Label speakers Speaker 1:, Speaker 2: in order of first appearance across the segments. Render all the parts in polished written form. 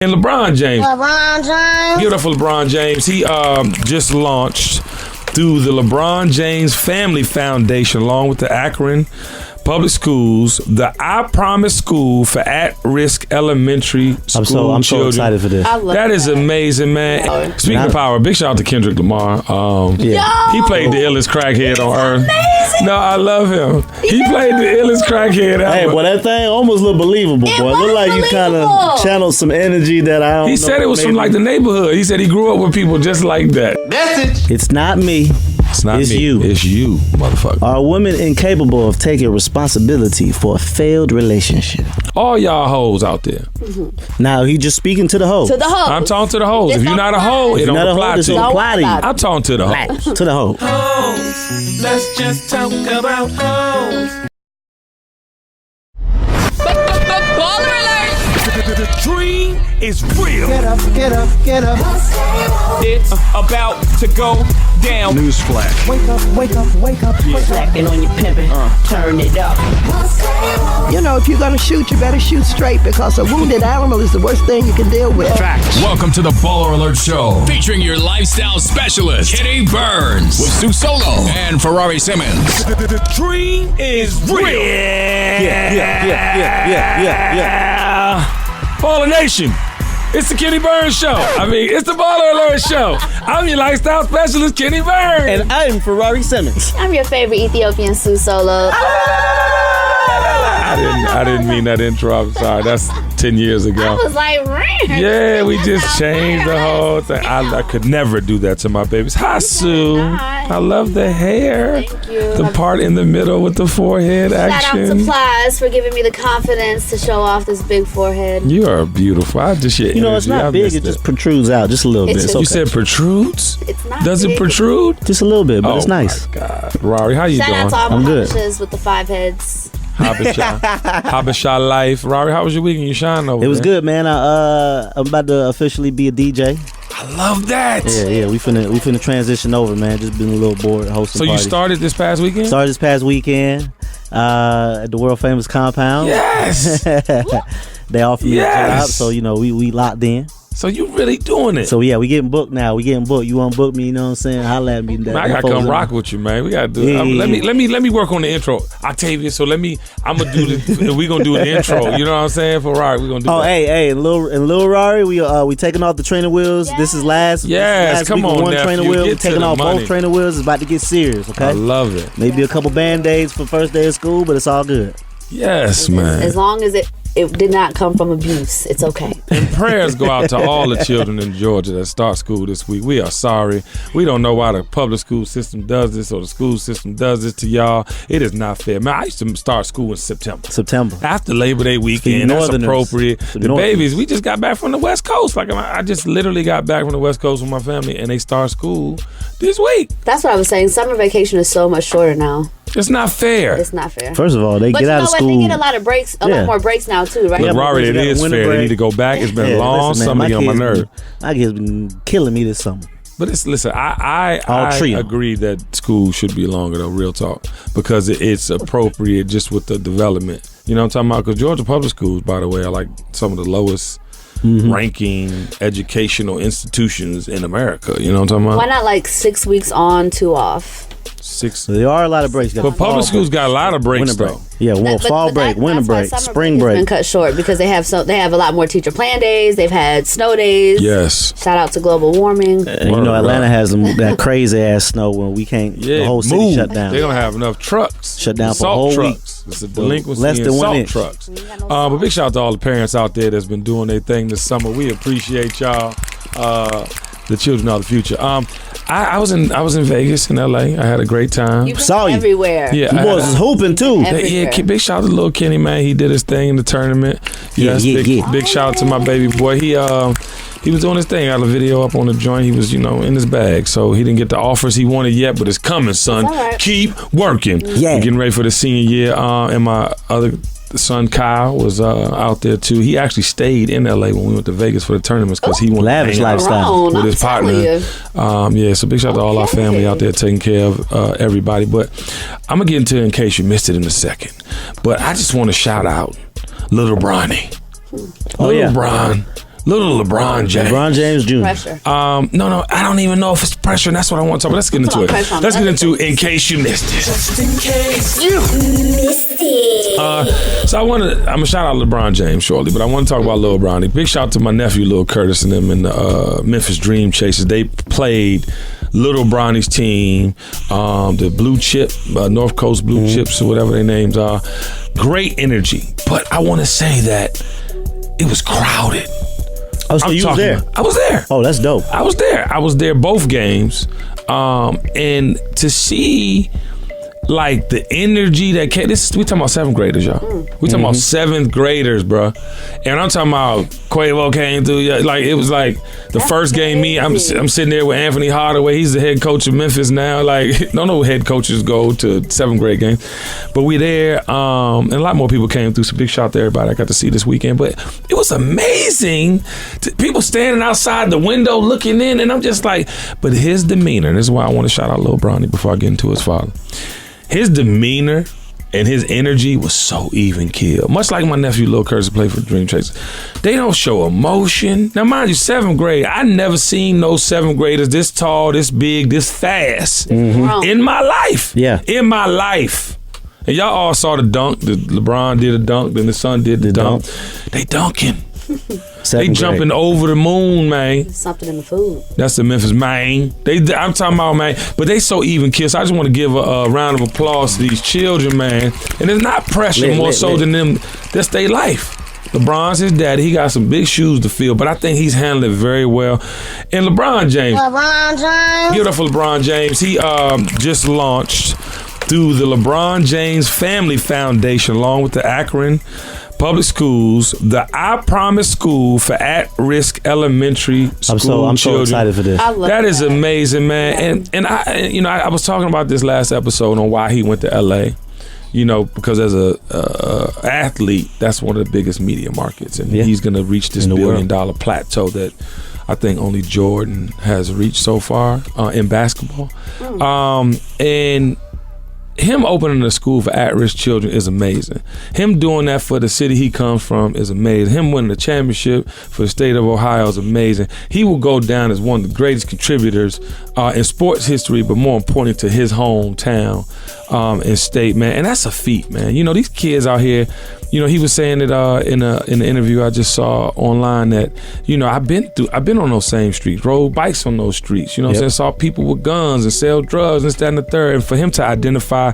Speaker 1: And LeBron James.
Speaker 2: LeBron James.
Speaker 1: Beautiful LeBron James. He just launched through the LeBron James Family Foundation, along with the Akron Public Schools, the I Promise School for At-Risk Elementary School
Speaker 3: I'm
Speaker 1: children.
Speaker 3: so excited for this.
Speaker 1: That is amazing, man. Speaking of power, big shout out to Kendrick Lamar. He played the illest crackhead on earth.
Speaker 2: Amazing.
Speaker 1: No, I love him. He played the illest crackhead ever.
Speaker 3: Hey, boy, that thing almost looked believable, boy. It looked like you kind of channeled some energy that I don't know.
Speaker 1: He said it was from like the neighborhood. He said he grew up with people just like that.
Speaker 4: Message.
Speaker 3: It's not me.
Speaker 1: It's not
Speaker 3: It's
Speaker 1: me.
Speaker 3: you.
Speaker 1: It's you, motherfucker.
Speaker 3: Are women incapable of taking responsibility for a failed relationship?
Speaker 1: All y'all hoes out there.
Speaker 3: Now, he just speaking to the hoe.
Speaker 2: To the hoe.
Speaker 1: I'm talking to the hoes. If you're not a hoe, it don't apply to you. I'm talking to the hoes.
Speaker 3: To the hoe.
Speaker 4: Hoes. Let's just talk about hoes.
Speaker 5: Baller alert!
Speaker 1: The dream is real.
Speaker 4: Get up, get up, get up.
Speaker 6: It's about to go down.
Speaker 1: Newsflash.
Speaker 4: Wake up, wake up, wake up.
Speaker 7: Slacking on your pimping, turn it up.
Speaker 8: You know, if you're gonna shoot, you better shoot straight because a wounded animal is the worst thing you can deal with.
Speaker 9: Welcome to the Baller Alert Show, featuring your lifestyle specialist, Kitty Burns, with Sue Solo and Ferrari Simmons.
Speaker 1: The dream is real.
Speaker 3: Yeah.
Speaker 1: Baller Nation. It's the Kenny Burns Show. It's the Baller Alert Show. I'm your lifestyle specialist, Kenny Burns.
Speaker 3: And I'm Ferrari Simmons.
Speaker 2: I'm your favorite Ethiopian Sue Solo.
Speaker 1: I didn't mean that intro. I'm sorry. That's 10 years ago.
Speaker 2: I was like,
Speaker 1: yeah, we just changed the whole thing. I could never do that to my babies. Hi, Sue. I love the hair.
Speaker 2: Thank you.
Speaker 1: The part in the middle with the forehead action.
Speaker 2: Shout out to Plies for giving me the confidence to show off this big forehead.
Speaker 1: You are beautiful.
Speaker 3: You know, it's not big. It just protrudes out just a little bit. It's okay.
Speaker 1: You said protrudes?
Speaker 2: It's not
Speaker 1: Does
Speaker 2: big.
Speaker 1: it protrude?
Speaker 3: Just a little bit, but it's nice.
Speaker 1: Oh, my God. Rory, how you
Speaker 2: Shout
Speaker 1: doing?
Speaker 2: out to all
Speaker 3: I'm
Speaker 2: my
Speaker 3: good.
Speaker 2: Habashas with the 5 heads.
Speaker 1: Habasha life. Rory, how was your weekend? You shine over
Speaker 3: It was
Speaker 1: there.
Speaker 3: good, man. I'm about to officially be a DJ.
Speaker 1: I love that.
Speaker 3: Yeah. We finna transition over, man. Just been a little bored hosting.
Speaker 1: So you
Speaker 3: parties.
Speaker 1: started this past weekend?
Speaker 3: Started this past weekend at the world famous compound.
Speaker 1: Yes.
Speaker 3: They offered me a
Speaker 1: Yes.
Speaker 3: job, so you know we locked in.
Speaker 1: So you really doing it?
Speaker 3: So yeah, we getting booked now. We getting booked. You want to book me? You know what I'm saying? Holla at me.
Speaker 1: Man, I gotta come rock with you, man. We gotta do it.
Speaker 3: Yeah.
Speaker 1: Let me work on the intro, Octavia. So I'm gonna do the. We gonna do an intro. You know what I'm saying? For Rory, we gonna do.
Speaker 3: Oh,
Speaker 1: that.
Speaker 3: hey, and Lil Rari, we taking off the training wheels.
Speaker 2: Yes.
Speaker 3: This is last.
Speaker 1: Yes,
Speaker 3: last
Speaker 1: come
Speaker 3: week
Speaker 1: on,
Speaker 3: of one
Speaker 1: nephew.
Speaker 3: trainer wheel.
Speaker 1: Get
Speaker 3: We
Speaker 1: to
Speaker 3: taking
Speaker 1: the
Speaker 3: off
Speaker 1: money.
Speaker 3: both trainer wheels. It's about to get serious. Okay.
Speaker 1: I love it.
Speaker 3: Maybe a couple band-aids for first day of school, but it's all good.
Speaker 1: Yes, man.
Speaker 2: As long as it did not come from abuse, it's okay.
Speaker 1: And prayers go out to all the children in Georgia that start school this week. We are sorry. We don't know why the public school system does this or the school system does this to y'all. It is not fair. Man, I used to start school in September. After Labor Day weekend, that's appropriate. The babies, we just got back from the West Coast. Like I just literally got back from the West Coast with my family, and they start school this week.
Speaker 2: That's what I was saying. Summer vacation is so much shorter now.
Speaker 1: It's not fair.
Speaker 2: It's not fair.
Speaker 3: First of all, they
Speaker 2: But
Speaker 3: get
Speaker 2: you
Speaker 3: out
Speaker 2: know
Speaker 3: of
Speaker 2: what?
Speaker 3: school.
Speaker 2: They get a lot of breaks, a lot more breaks now too, right?
Speaker 1: Look, Rory, it
Speaker 3: got a
Speaker 1: is
Speaker 3: winter
Speaker 1: fair. They
Speaker 3: break.
Speaker 1: need to go back. It's been a long
Speaker 3: listen, man,
Speaker 1: summer on my
Speaker 3: kids
Speaker 1: nerve.
Speaker 3: My kids been killing me this summer.
Speaker 1: But listen, I
Speaker 3: trio.
Speaker 1: agree that school should be longer though, real talk, because it's appropriate just with the development. You know what I'm talking about? Because Georgia public schools, by the way, are like some of the lowest ranking educational institutions in America. You know what I'm talking about?
Speaker 2: Why not like 6 weeks on, 2 off?
Speaker 1: 6.
Speaker 3: There are a lot of breaks.
Speaker 1: But public schools got a lot of breaks
Speaker 3: winter break.
Speaker 1: though.
Speaker 3: Yeah, fall break, winter break, spring break.
Speaker 2: Been cut short because they have a lot more teacher plan days. They've had snow days.
Speaker 1: Yes.
Speaker 2: Shout out to global warming.
Speaker 3: And you know, Atlanta has that crazy ass snow when we can't. The whole city shut down.
Speaker 1: They don't have enough trucks.
Speaker 3: Shut down for a
Speaker 1: salt
Speaker 3: whole
Speaker 1: trucks.
Speaker 3: week.
Speaker 1: It's a delinquency
Speaker 3: Less
Speaker 1: in
Speaker 3: than 1
Speaker 1: salt
Speaker 3: inch.
Speaker 1: trucks. But big shout out to all the parents out there that's been doing their thing this summer. We appreciate y'all. The children are the future. I was in Vegas in LA. I had a great time.
Speaker 2: You've been everywhere.
Speaker 1: Yeah,
Speaker 3: you boys is hooping too.
Speaker 1: Yeah, big shout out to little Kenny, man. He did his thing in the tournament. Big shout out to my baby boy. He was doing his thing. Got a video up on the joint. He was, in his bag. So he didn't get the offers he wanted yet, but it's coming, son.
Speaker 2: It's all right.
Speaker 1: Keep working.
Speaker 3: Yeah.
Speaker 1: We're getting ready for the senior year. And my other son Kyle was out there too. He actually stayed in LA when we went to Vegas for the tournaments because he wanted
Speaker 3: lavish
Speaker 1: to hang out
Speaker 3: lifestyle
Speaker 1: with his partner. So big shout out to all our family out there taking care of everybody. But I'm gonna get into it in case you missed it in a second. But I just want to shout out Little Bronny. Little Bron Little LeBron James.
Speaker 3: LeBron James Jr.
Speaker 2: Pressure.
Speaker 1: No, I don't even know if it's pressure, and that's what I want to talk about. Let's get into it. Let's get into In Case You Missed It.
Speaker 4: Just in case
Speaker 5: You missed it.
Speaker 1: So I'm gonna shout out LeBron James shortly, but I want to talk about Lil Bronny. Big shout out to my nephew Lil Curtis and them in the Memphis Dream Chasers. They played Little Bronny's team, the Blue Chip, North Coast Blue Chips, or whatever their names are. Great energy, but I want to say that it was crowded.
Speaker 3: Oh, so you was there?
Speaker 1: I was there.
Speaker 3: Oh, that's dope.
Speaker 1: I was there both games. And to see like the energy that came, we talking about 7th graders, y'all. We talking about 7th graders, bro. And I'm talking about Quavo came through. Like it was like the first game. I'm sitting there with Anthony Hardaway. He's the head coach of Memphis now. Like no head coaches go to 7th grade games, but we there. And a lot more people came through. So big shout out to everybody I got to see this weekend. But it was amazing. People standing outside the window looking in, and I'm just like, but his demeanor. And this is why I want to shout out Lil Bronny before I get into his father. His demeanor and his energy was so even keel. Much like my nephew Lil Curtis played for Dream Chasers. They don't show emotion. Now mind you, 7th grade, I never seen no 7th graders this tall, this big, this fast in my life.
Speaker 3: Yeah.
Speaker 1: In my life. And y'all all saw the dunk. LeBron did a dunk, then the son did the dunk. They dunking. They jumping over the moon, man.
Speaker 2: Something in the food.
Speaker 1: That's the Memphis, man. I'm talking about, man. But they so even kids. So I just want to give a round of applause to these children, man. And it's not pressure more so than them. That's their life. LeBron's his daddy. He got some big shoes to fill, but I think he's handling it very well. And LeBron James. Give it up for LeBron James. He just launched through the LeBron James Family Foundation, along with the Akron Public Schools, the I Promise School for At-Risk Elementary School
Speaker 3: I'm
Speaker 1: children.
Speaker 3: so excited for this.
Speaker 2: That
Speaker 1: is amazing, man. And I was talking about this last episode on why he went to LA. You know, because as a athlete, that's one of the biggest media markets, and he's going to reach this $1 billion plateau that I think only Jordan has reached so far in basketball. And him opening a school for at-risk children is amazing. Him doing that for the city he comes from is amazing. Him winning the championship for the state of Ohio is amazing. He will go down as one of the greatest contributors in sports history, but more importantly to his hometown and state, man. And that's a feat, man. You know, these kids out here, you know, he was saying it in the interview I just saw online that, you know, I've been on those same streets, rode bikes on those streets, you know what I'm saying? Saw people with guns and sell drugs and this, that, and the third. And for him to identify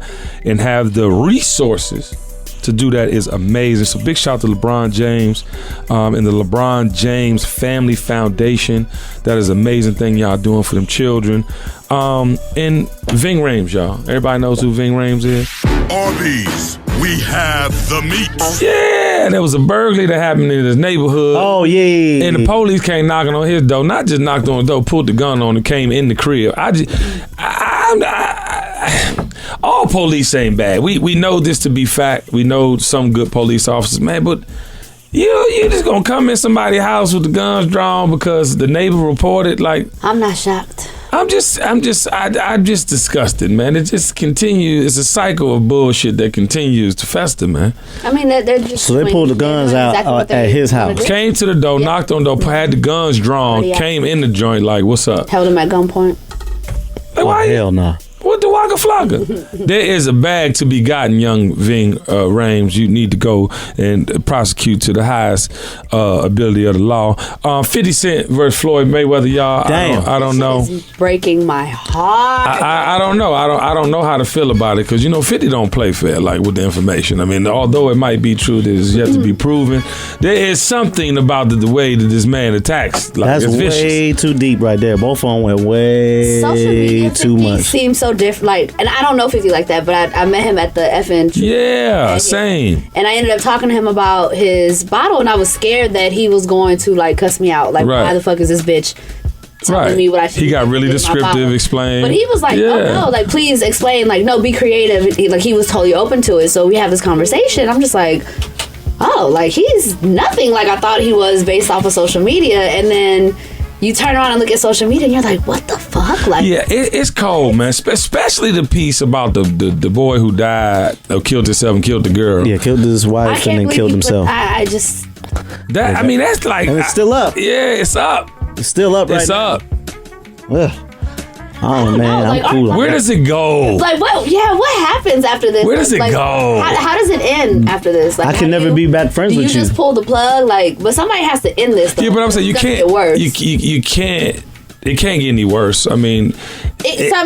Speaker 1: and have the resources to do that is amazing. So big shout out to LeBron James and the LeBron James Family Foundation. That is an amazing thing y'all doing for them children. And Ving Rhames, y'all. Everybody knows who Ving Rhames is?
Speaker 10: Arby's, we have the meat.
Speaker 1: Yeah, there was a burglary that happened in his neighborhood.
Speaker 3: Oh, yeah.
Speaker 1: And the police came knocking on his door. Not just knocked on the door, pulled the gun on and came in the crib. All police ain't bad. We know this to be fact. We know some good police officers, man, but you just gonna come in somebody's house with the guns drawn because the neighbor reported? Like,
Speaker 2: I'm not shocked.
Speaker 1: I'm just disgusted, man. It just continues. It's a cycle of bullshit that continues to fester, man.
Speaker 2: I mean, they're just.
Speaker 3: So they pulled the guns out at his house.
Speaker 1: Came to the door, knocked on the door, had the guns drawn, came in the joint like, what's up?
Speaker 2: Held him at gunpoint.
Speaker 1: Like, why?
Speaker 3: Hell no.
Speaker 1: What the Waka Flocka? There is a bag to be gotten, young Ving Rhames. You need to go and prosecute to the highest ability of the law. 50 Cent versus Floyd Mayweather, y'all.
Speaker 3: Damn.
Speaker 1: I don't know.
Speaker 2: It's breaking my heart.
Speaker 1: I don't know. I don't know how to feel about it because, you know, 50 don't play fair, like, with the information. I mean, although it might be true that it's yet to be proven, there is something about the way that this man attacks. Like,
Speaker 3: that's
Speaker 1: it's vicious.
Speaker 3: way too deep right there. Both of them went way too much.
Speaker 2: Seems so different. Like, and I don't know 50 like that, but I met him at the FN.
Speaker 1: Yeah, same.
Speaker 2: And I ended up talking to him about his bottle, and I was scared that he was going to like cuss me out. Like, why the fuck is this bitch telling me what I should do?
Speaker 1: He got really descriptive, explained.
Speaker 2: But he was like, oh no, like, please explain. Like, no, be creative. He was totally open to it. So we have this conversation. I'm just like, oh, like, he's nothing like I thought he was based off of social media. And then you turn around and look at social media and you're like, what the fuck? Like,
Speaker 1: yeah, it's cold, man. Especially the piece about the boy who died or killed himself and killed the girl.
Speaker 3: Yeah, killed his wife and then killed himself.
Speaker 2: I just
Speaker 1: That I mean, that's like,
Speaker 3: and it's still up.
Speaker 1: Yeah, it's up.
Speaker 3: It's still up right
Speaker 1: It's
Speaker 3: now.
Speaker 1: up.
Speaker 3: Ugh. Oh man,
Speaker 2: Like,
Speaker 3: I'm cool. on
Speaker 1: Where
Speaker 3: that.
Speaker 1: does it go?
Speaker 2: Like what? Yeah, what happens after this?
Speaker 1: Where does it
Speaker 2: Like,
Speaker 1: go?
Speaker 2: How does it end after this? Like,
Speaker 3: I
Speaker 2: how
Speaker 3: can
Speaker 2: do
Speaker 3: never
Speaker 2: you-
Speaker 3: be back friends
Speaker 2: do
Speaker 3: with
Speaker 2: you.
Speaker 3: you.
Speaker 2: Just pull the plug, like, but somebody has to end this. Though.
Speaker 1: Yeah, but I'm saying you
Speaker 2: It's gonna
Speaker 1: can't.
Speaker 2: get worse.
Speaker 1: You can't. It can't get any worse. I mean,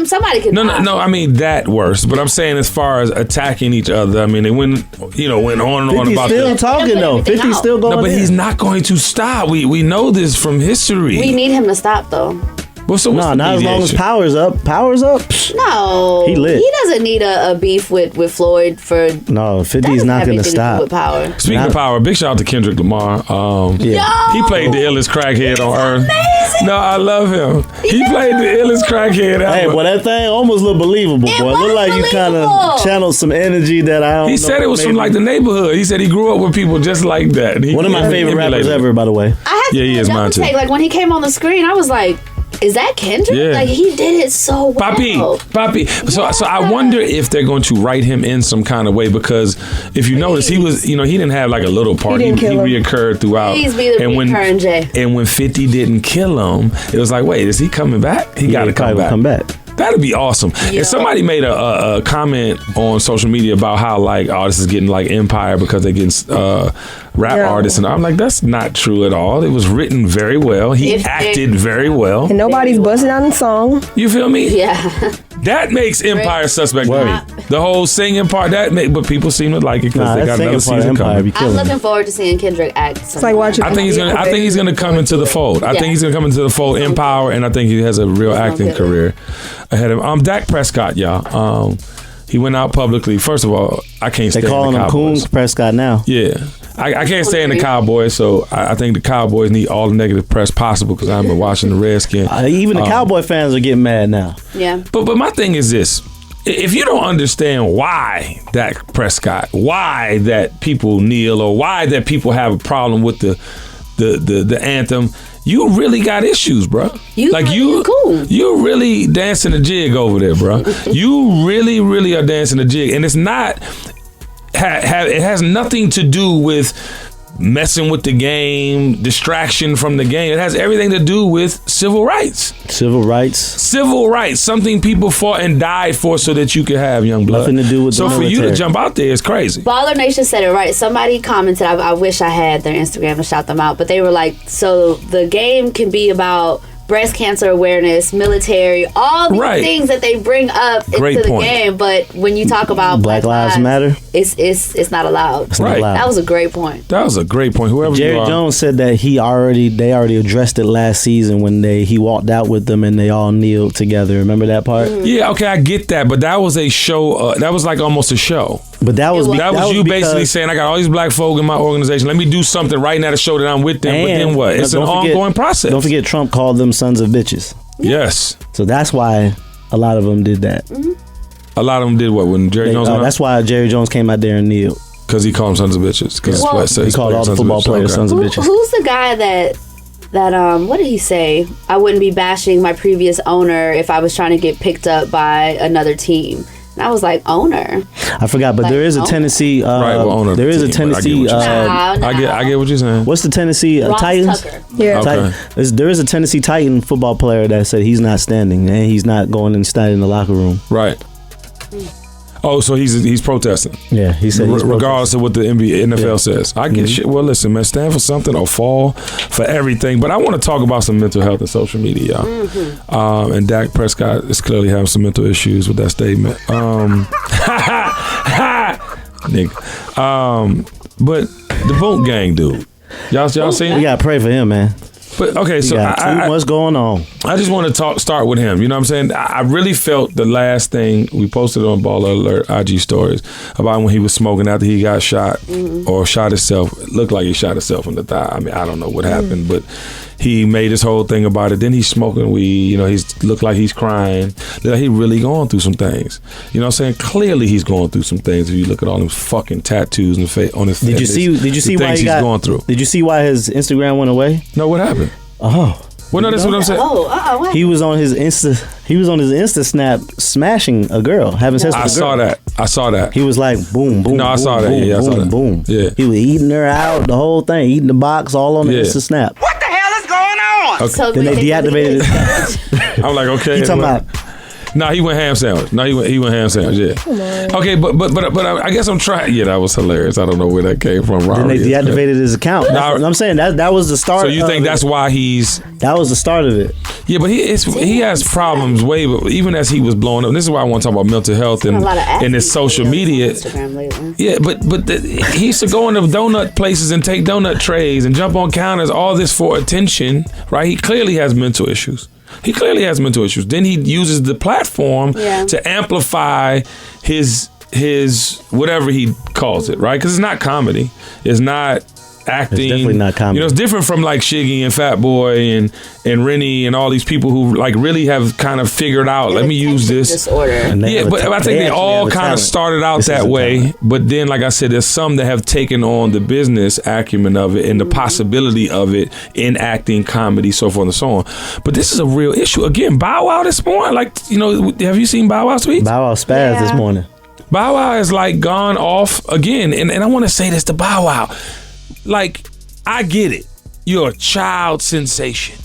Speaker 2: somebody could.
Speaker 1: no. I mean that worse. But I'm saying as far as attacking each other, I mean they went on and on
Speaker 3: 50
Speaker 1: about
Speaker 3: still
Speaker 1: that.
Speaker 3: talking though. 50 still going.
Speaker 1: No, but he's not going to stop. We know this from history.
Speaker 2: We need him to stop though.
Speaker 1: What's
Speaker 3: No, not as long as Power's up. Power's up.
Speaker 2: No,
Speaker 3: He lit.
Speaker 2: He doesn't need a beef with Floyd for.
Speaker 3: No, 50 is not going to stop.
Speaker 2: With Power.
Speaker 1: Speaking of Power, big shout out to Kendrick Lamar.
Speaker 3: Yeah.
Speaker 1: He played the illest crackhead on earth.
Speaker 2: Amazing.
Speaker 1: No, I love him. He played the illest crackhead ever.
Speaker 3: Hey, boy, that thing almost looked believable, boy. It looked like you kind of channeled some energy that I don't know.
Speaker 1: He said it was from
Speaker 3: maybe.
Speaker 1: like the neighborhood. He said he grew up with people just like that.
Speaker 3: One of my favorite rappers ever, by the way.
Speaker 1: Yeah, he is mine too.
Speaker 2: Like when he came on the screen, I was like, "Is that Kendrick?"
Speaker 1: Yeah.
Speaker 2: Like he did it so well.
Speaker 1: Papi. So I wonder if they're going to write him in some kind of way, because if you notice, he was, he didn't have like a little part. He reoccurred throughout.
Speaker 2: Please be the recurring Jay.
Speaker 1: And when 50 didn't kill him, it was like, wait, is he coming back? He got to come back. That'd be awesome.
Speaker 2: Yo.
Speaker 1: And somebody made a comment on social media about how like, oh, this is getting like Empire because they're getting rap artists, and I'm like, that's not true at all. It was written very well. He acted very well.
Speaker 11: And nobody's buzzing on the song.
Speaker 1: You feel me?
Speaker 2: Yeah.
Speaker 1: That makes Empire suspect to me. The whole singing part, but people seem to like it because they got another season coming.
Speaker 2: I'm looking forward to seeing Kendrick act. It's
Speaker 11: like watching.
Speaker 1: I think he's gonna come into the fold. I think he's gonna come into the fold in Power, and I think he has a real acting career ahead of him. Dak Prescott, y'all. He went out publicly. First of all, I can't stand the Cowboys. They calling him Coons
Speaker 3: Prescott now.
Speaker 1: Yeah. I can't stand the Cowboys, so I think the Cowboys need all the negative press possible because I've been watching the Redskins.
Speaker 3: Even the Cowboy fans are getting mad now.
Speaker 2: Yeah.
Speaker 1: But my thing is this. If you don't understand why Dak Prescott, why that people kneel, or why that people have a problem with the anthem, you really got issues, bro. You really dancing a jig over there, bro. You really are dancing a jig, and it's not. It has nothing to do with messing with the game, distraction from the game. It has everything to do with civil rights.
Speaker 3: Civil rights.
Speaker 1: Something people fought and died for so that you could have young blood.
Speaker 3: Nothing to do with
Speaker 1: so
Speaker 3: the
Speaker 1: for you to
Speaker 3: military.
Speaker 1: jump out there is crazy.
Speaker 2: Baller Nation said it right. Somebody commented, I wish I had their Instagram to shout them out, but they were like, so the game can be about breast cancer awareness, military, all these things that they bring up into the game, but when you talk about
Speaker 3: Black Lives Matter,
Speaker 2: it's not allowed.
Speaker 3: It's not allowed.
Speaker 2: That was a great point.
Speaker 1: That was a great point. Whoever
Speaker 3: Jerry
Speaker 1: you are.
Speaker 3: Jones said that they already addressed it last season when he walked out with them and they all kneeled together. Remember that part?
Speaker 1: Yeah, okay, I get that, but that was a show. That was like almost a show.
Speaker 3: But that was
Speaker 1: you basically saying, I got all these black folk in my organization. Let me do something right now to show that I'm with them. But then what? It's an ongoing process.
Speaker 3: Don't forget, Trump called them sons of bitches.
Speaker 1: Yes.
Speaker 3: So that's why a lot of them did that.
Speaker 2: Mm-hmm.
Speaker 1: A lot of them did what when Jerry Jones.
Speaker 3: That's why Jerry Jones came out there and kneeled.
Speaker 1: Because he called them sons of bitches. Because
Speaker 3: he called all the football players sons of bitches.
Speaker 2: Who's the guy that what did he say? I wouldn't be bashing my previous owner if I was trying to get picked up by another team. And I was like, owner.
Speaker 3: I forgot, but there is a Tennessee.
Speaker 1: owner.
Speaker 3: There is a Tennessee.
Speaker 1: I get what you're saying.
Speaker 3: What's the Tennessee Titans?
Speaker 2: Tucker.
Speaker 11: Yeah.
Speaker 1: Okay.
Speaker 3: There is a Tennessee Titan football player that said he's not standing and he's not going and standing in the locker room.
Speaker 1: Right. Oh, so he's protesting.
Speaker 3: Yeah, he said he's
Speaker 1: regardless of what the NFL says. I get shit. Well, listen, man, stand for something or fall for everything. But I want to talk about some mental health and social media, y'all. And Dak Prescott is clearly having some mental issues with that statement. Nigga. But the Boat Gang dude, y'all seen it?
Speaker 3: We gotta pray for him, man.
Speaker 1: But okay, so
Speaker 3: what's going on?
Speaker 1: I just want to start with him. You know what I'm saying? I really felt the last thing we posted on Baller Alert IG stories about when he was smoking after he got shot or shot himself. It looked like he shot himself in the thigh. I mean, I don't know what happened, but he made his whole thing about it. Then he's smoking weed. You know, he's looked like he's crying. Looked like he really going through some things. You know what I'm saying? Clearly he's going through some things if you look at all those fucking tattoos on his face.
Speaker 3: Did you see why he's going through? Did you see why his Instagram went away?
Speaker 1: No, what happened?
Speaker 3: Oh,
Speaker 1: Well, no, that's what I'm saying.
Speaker 2: What?
Speaker 3: He was on his Insta snap smashing a girl, having sex with a girl.
Speaker 1: I saw that.
Speaker 3: He was like, boom, boom.
Speaker 1: No, I saw that.
Speaker 3: Boom,
Speaker 1: Yeah, I saw
Speaker 3: boom,
Speaker 1: that.
Speaker 3: boom.
Speaker 1: Yeah.
Speaker 3: He was eating her out, the whole thing, eating the box, all on the Insta snap.
Speaker 5: What the hell is going on?
Speaker 1: Okay.
Speaker 2: So
Speaker 3: Then they deactivated his
Speaker 1: I'm like, okay.
Speaker 3: He talking about.
Speaker 1: No, he went ham sandwich. No, he went ham sandwich. Yeah.
Speaker 11: Come on.
Speaker 1: Okay, but I guess I'm trying. Yeah, that was hilarious. I don't know where that came from.
Speaker 3: Then they deactivated his account.
Speaker 1: Nah,
Speaker 3: I'm saying that was the start.
Speaker 1: So you think that's why he's?
Speaker 3: That was the start of it.
Speaker 1: Yeah, but he has problems even as he was blowing up. And this is why I want to talk about mental health and his social media. Yeah, but he used to go into donut places and take donut trays and jump on counters. All this for attention, right? He clearly has mental issues. Then he uses the platform to amplify his whatever he calls it, right? Because it's not comedy. It's not acting.
Speaker 3: It's definitely not comedy.
Speaker 1: You know, it's different from like Shiggy and Fat Boy and Rennie and all these people who like really have kind of figured out, let me use this.
Speaker 2: Disorder.
Speaker 1: Yeah, but I think they all kind of started out that way. But then, like I said, there's some that have taken on the business acumen of it and the possibility of it in acting, comedy, so forth and so on. But this is a real issue. Again, Bow Wow this morning, like, you know, have you seen Bow Wow's tweets?
Speaker 3: Bow Wow spazzed this morning.
Speaker 1: Bow Wow has like gone off again. And I want to say this to Bow Wow. Like, I get it. You're a child sensation.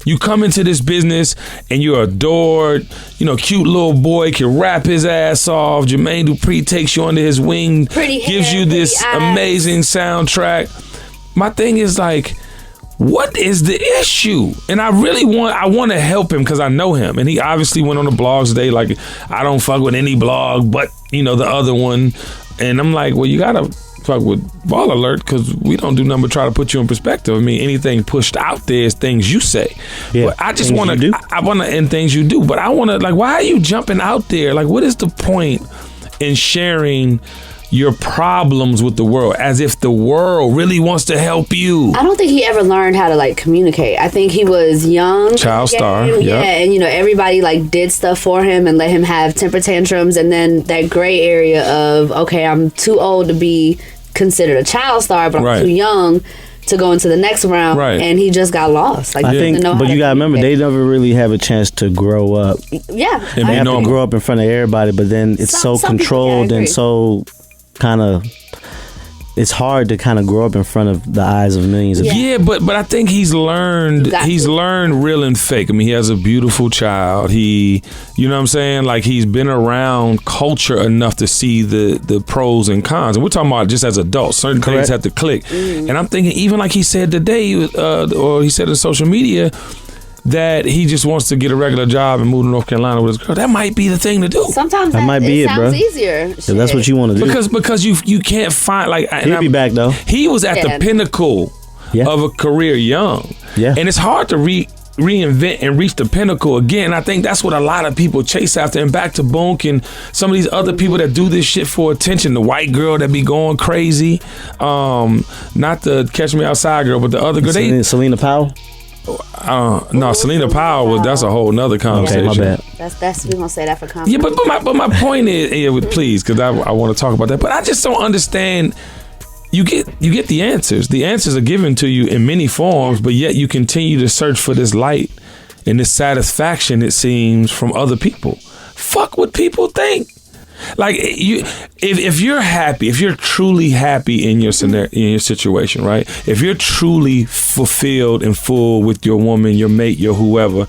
Speaker 1: You come into this business and you're adored. You know, cute little boy can rap his ass off. Jermaine Dupri takes you under his wing, gives you this amazing soundtrack. My thing is like, what is the issue? And I want to help him because I know him. And he obviously went on the blogs today like, I don't fuck with any blog but, you know, the other one. And I'm like, well, you got to fuck with Ball Alert because we don't do nothing but try to put you in perspective. I mean, anything pushed out there is things you say.
Speaker 3: Yeah,
Speaker 1: but I just want to, and things you do. But I want to, like, why are you jumping out there? Like, what is the point in sharing your problems with the world as if the world really wants to help you?
Speaker 2: I don't think he ever learned how to like communicate. I think he was young.
Speaker 1: Child star.
Speaker 2: Yeah, and you know, everybody like did stuff for him and let him have temper tantrums, and then that gray area of, okay, I'm too old to be considered a child star, but I'm too young to go into the next round, and he just got lost. Like,
Speaker 3: I think, but you gotta remember, they never really have a chance to grow up.
Speaker 2: Yeah,
Speaker 3: they have to grow up in front of everybody, but then it's so controlled and so kind of, it's hard to kind of grow up in front of the eyes of millions of people.
Speaker 1: Yeah, but I think he's learned real and fake. I mean, he has a beautiful child. He, you know what I'm saying? Like, he's been around culture enough to see the pros and cons. And we're talking about just as adults. Certain things have to click. And I'm thinking, even like he said today, or he said on social media, that he just wants to get a regular job and move to North Carolina with his girl. That might be the thing to do.
Speaker 2: Sometimes that might be it, sounds easier.
Speaker 3: If that's what you want to do.
Speaker 1: Because you can't find, like,
Speaker 3: he'll be back though.
Speaker 1: He was at the pinnacle of a career young. Yeah. And it's hard to reinvent and reach the pinnacle again. I think that's what a lot of people chase after. And back to Bonk and some of these other people that do this shit for attention. The white girl that be going crazy. Not the Catch Me Outside girl, but the other girl.
Speaker 3: Selena Powell?
Speaker 1: No, Selena Powell that's a whole nother conversation.
Speaker 3: Okay, my
Speaker 2: bad. That's we gonna say that for conversation.
Speaker 1: Yeah, but my point is, please, because I want to talk about that. But I just don't understand. You get the answers. The answers are given to you in many forms, but yet you continue to search for this light and this satisfaction, it seems, from other people. Fuck what people think. Like, if you're happy, if you're truly happy in your scenario, in your situation, right? If you're truly fulfilled and full with your woman, your mate, your whoever,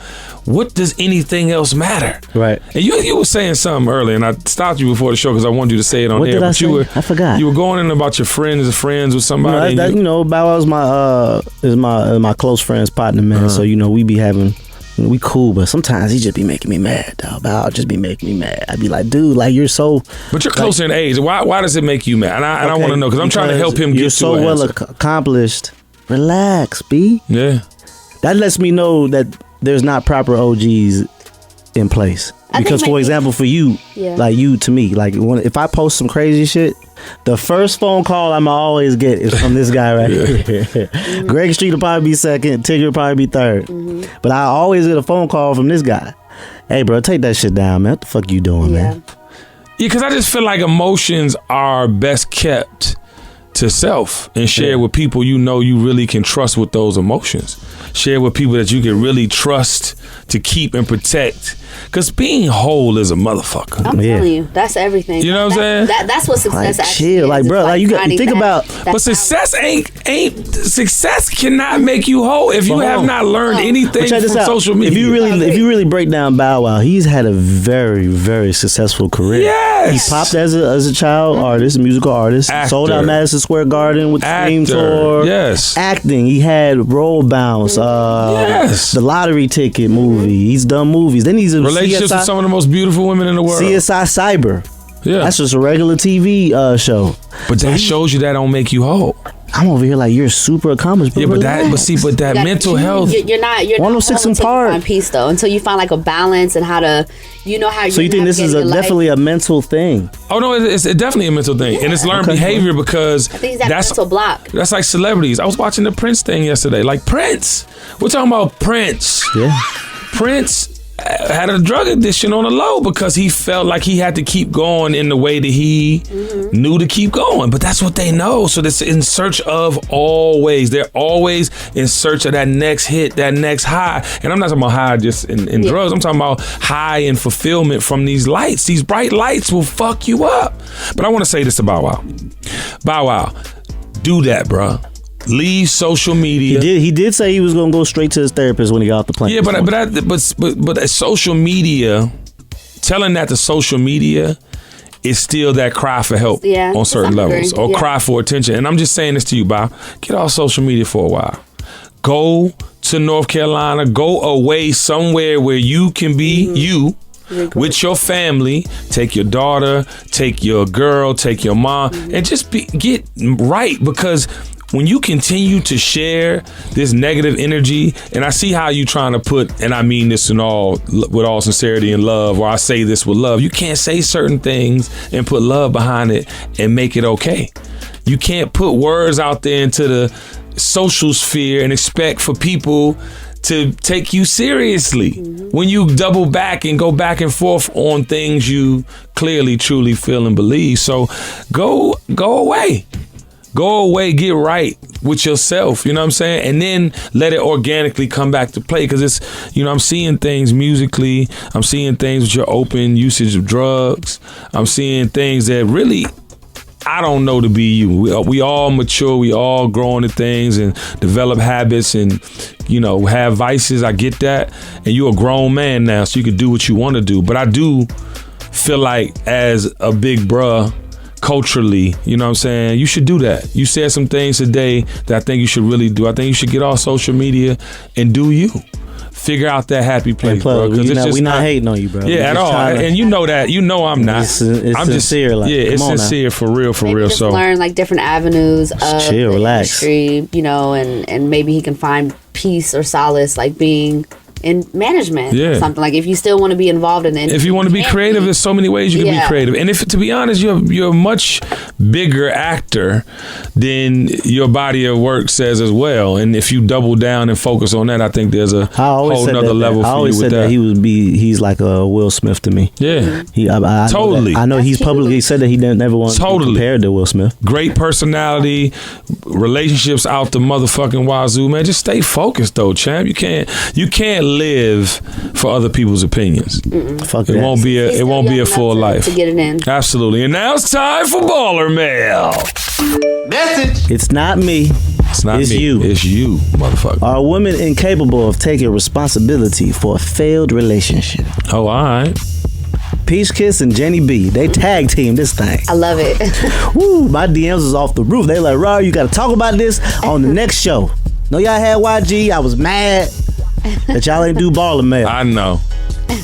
Speaker 1: what does anything else matter?
Speaker 3: Right.
Speaker 1: And you were saying something earlier, and I stopped you before the show because I wanted you to say it on
Speaker 3: what
Speaker 1: air.
Speaker 3: Did I say? I forgot.
Speaker 1: You were going in about your friends with somebody.
Speaker 3: No, Bow Wow's my close friend's partner, man. So we be having. We cool, but sometimes he just be making me mad, dog. I'll just be making me mad. I'd be like, dude, like, you're so...
Speaker 1: But you're closer in age. Why does it make you mad? And I want to know, because I'm trying to help him get to
Speaker 3: You're so well accomplished. Relax, B.
Speaker 1: Yeah.
Speaker 3: That lets me know that there's not proper OGs in place. Because, for example, for you, like you to me, like if I post some crazy shit, the first phone call I'ma always get is from this guy right here. Greg Street will probably be second, Tigger will probably be third. But I always get a phone call from this guy. Hey, bro, take that shit down, man. What the fuck you doing, man?
Speaker 1: Yeah, because I just feel like emotions are best kept to self and share with people you know you really can trust with those emotions. Share with people that you can really trust to keep and protect. Because being whole is a motherfucker.
Speaker 2: I'm telling you, that's everything.
Speaker 1: You know what I'm saying?
Speaker 2: That's what success actually
Speaker 3: chill,
Speaker 2: is.
Speaker 3: like, bro, like you got to think about.
Speaker 1: But success success cannot make you whole if you have not learned anything from social media.
Speaker 3: If you really break down Bow Wow, he's had a very, very successful career.
Speaker 1: Yes.
Speaker 3: He popped as a child artist, musical artist.
Speaker 1: Actor.
Speaker 3: Sold out Madison Square Garden with the Dream Tour.
Speaker 1: Yes.
Speaker 3: Acting. He had Roll Bounce. The Lottery Ticket movie. He's done movies. Then he's in
Speaker 1: relationships with some of the most beautiful women in the world.
Speaker 3: CSI Cyber.
Speaker 1: Yeah.
Speaker 3: That's just a regular TV show.
Speaker 1: But that shows you that don't make you whole.
Speaker 3: I'm over here like you're super accomplished.
Speaker 1: Yeah, but that mental health.
Speaker 2: You're not
Speaker 3: 106
Speaker 2: until
Speaker 3: and
Speaker 2: you find peace though. Until you find like a balance and how to, how.
Speaker 3: So you think this is definitely a mental thing?
Speaker 1: Oh no, it's definitely a mental thing, and it's learned behavior because
Speaker 2: I think he's that's mental block.
Speaker 1: That's like celebrities. I was watching the Prince thing yesterday. Like Prince, we're talking about Prince.
Speaker 3: Yeah,
Speaker 1: Prince had a drug addiction on the low because he felt like he had to keep going in the way that he knew to keep going. But that's what they know. So it's in search of always. They're always in search of that next hit, that next high. And I'm not talking about high just in drugs. I'm talking about high in fulfillment from these lights. These bright lights will fuck you up. But I want to say this to Bow Wow. Bow Wow, do that, bruh. Leave social media.
Speaker 3: He did say he was gonna go straight to his therapist when he got off the plane.
Speaker 1: Yeah, but social media, telling that to social media is still that cry for help on certain levels or cry for attention. And I'm just saying this to you, Bob. Get off social media for a while. Go to North Carolina. Go away somewhere where you can be you. With your family, take your daughter, take your girl, take your mom, and just get right. Because when you continue to share this negative energy, and I see how you trying to put, and I mean this with all sincerity and love, or I say this with love, you can't say certain things and put love behind it and make it okay. You can't put words out there into the social sphere and expect for people to take you seriously when you double back and go back and forth on things you clearly, truly feel and believe. So go away. Go away, get right with yourself, you know what I'm saying? And then let it organically come back to play, because it's, I'm seeing things musically. I'm seeing things with your open usage of drugs. I'm seeing things that really, I don't know to be you. We all mature. We all grow into things and develop habits and, have vices. I get that. And you're a grown man now, so you can do what you want to do. But I do feel like as a big bruh, culturally, you know what I'm saying, you should do that. You said some things today that I think you should really do. I think you should get off social media and do you. Figure out that happy place, bro. Because we're not
Speaker 3: hating on you, bro.
Speaker 1: Yeah, at all. And you know that. You know I'm not.
Speaker 3: It's
Speaker 1: I'm
Speaker 3: sincere.
Speaker 1: Just, it's sincere for real.
Speaker 2: Just
Speaker 1: so
Speaker 2: learn like different avenues of
Speaker 3: chill, relax.
Speaker 2: Industry, and maybe he can find peace or solace like being in management or something. Like if you still want to be involved in it.
Speaker 1: If you want to be creative, there's so many ways you can be creative. And if, to be honest, you're a much bigger actor than your body of work says as well. And if you double down and focus on that, I think there's a whole nother level for you with that. I always said that he's like a Will Smith to me. Yeah.
Speaker 3: I
Speaker 1: totally.
Speaker 3: I know he's publicly said that he never wants to be compared to Will Smith.
Speaker 1: Great personality, relationships out the motherfucking wazoo, man. Just stay focused though, champ. You can't live for other people's opinions.
Speaker 3: Fuck
Speaker 1: it won't be a full life
Speaker 2: to get it in.
Speaker 1: Absolutely. And now it's time for Baller Mail.
Speaker 3: Message. It's not me.
Speaker 1: It's not
Speaker 3: me.
Speaker 1: You. It's you, motherfucker.
Speaker 3: Are women incapable of taking responsibility for a failed relationship?
Speaker 1: Oh, all right.
Speaker 3: Peach Kiss and Jenny B, they tag team this thing.
Speaker 2: I love it.
Speaker 3: Woo, my DMs was off the roof. They like, Raw, you got to talk about this on the next show. Know y'all had YG. I was mad that y'all ain't do Baller Mail.
Speaker 1: I know.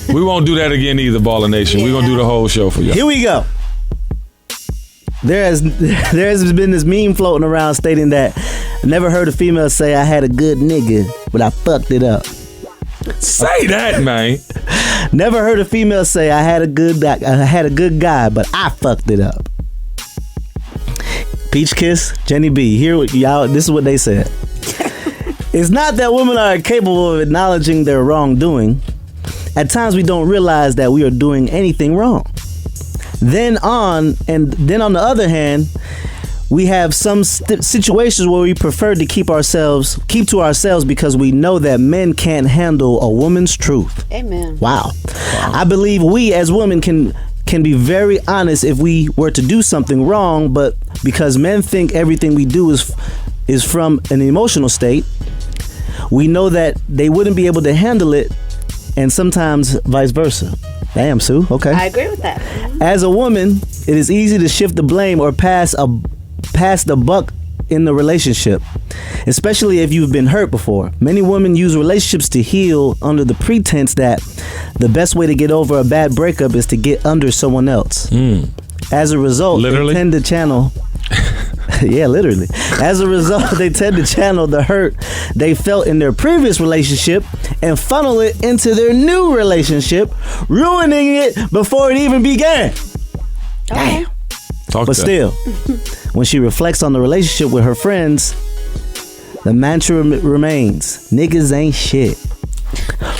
Speaker 1: We won't do that again either, Baller Nation. We're going to do the whole show for y'all.
Speaker 3: Here we go. There has been this meme floating around stating that I never heard a female say I had a good nigga, but I fucked it up.
Speaker 1: Say that, man.
Speaker 3: Never heard a female say I had a good guy, but I fucked it up. Peach Kiss, Jenny B. Here, y'all. This is what they said. It's not that women are incapable of acknowledging their wrongdoing. At times we don't realize that we are doing anything wrong. Then on the other hand, we have some situations where we prefer to keep to ourselves because we know that men can't handle a woman's truth.
Speaker 2: Amen.
Speaker 3: Wow. I believe we as women can be very honest if we were to do something wrong, but because men think everything we do is from an emotional state, we know that they wouldn't be able to handle it, and sometimes vice versa. Damn, Sue. Okay.
Speaker 2: I agree with that.
Speaker 3: As a woman, it is easy to shift the blame or pass the buck in the relationship, especially if you've been hurt before. Many women use relationships to heal under the pretense that the best way to get over a bad breakup is to get under someone else. As a result,
Speaker 1: literally?
Speaker 3: They tend to channel... Yeah, literally. As a result, they tend to channel the hurt they felt in their previous relationship and funnel it into their new relationship, ruining it before it even began.
Speaker 2: Okay.
Speaker 3: But still, when she reflects on the relationship with her friends, the mantra remains, niggas ain't shit.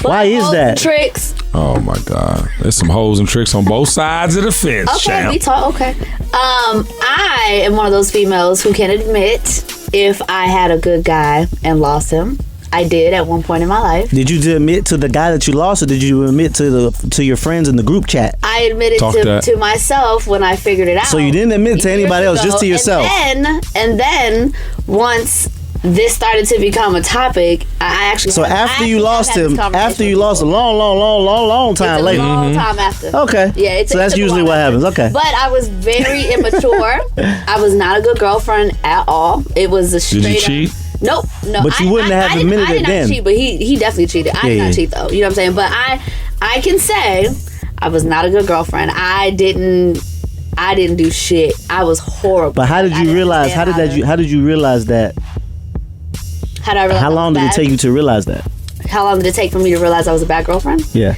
Speaker 3: Why is that?
Speaker 2: Tricks.
Speaker 1: Oh my God, there's some hoes and tricks on both sides of the fence.
Speaker 2: Okay,
Speaker 1: champ.
Speaker 2: we talk. Okay. I am one of those females who can admit if I had a good guy and lost him. I did at one point in my life.
Speaker 3: Did you admit to the guy that you lost, or did you admit to your friends in the group chat?
Speaker 2: I admitted to myself when I figured it out.
Speaker 3: So you didn't admit to anybody else, just to yourself.
Speaker 2: And then once this started to become a topic, I actually.
Speaker 3: So after you lost him, after you lost a long time later.
Speaker 2: A long time after.
Speaker 3: Okay.
Speaker 2: Yeah.
Speaker 3: So that's usually what happens. Okay.
Speaker 2: But I was very immature. I was not a good girlfriend at all. It was a straight.
Speaker 1: Did you cheat?
Speaker 2: Nope. No.
Speaker 3: But you wouldn't have admitted it then.
Speaker 2: I did not cheat, but he definitely cheated. I did not cheat though. You know what I'm saying? But I can say I was not a good girlfriend. I didn't do shit. I was horrible.
Speaker 3: But how did you realize? How did you realize that?
Speaker 2: How did I realize?
Speaker 3: How long did it take you to realize that?
Speaker 2: How long did it take for me to realize I was a bad girlfriend?
Speaker 3: Yeah.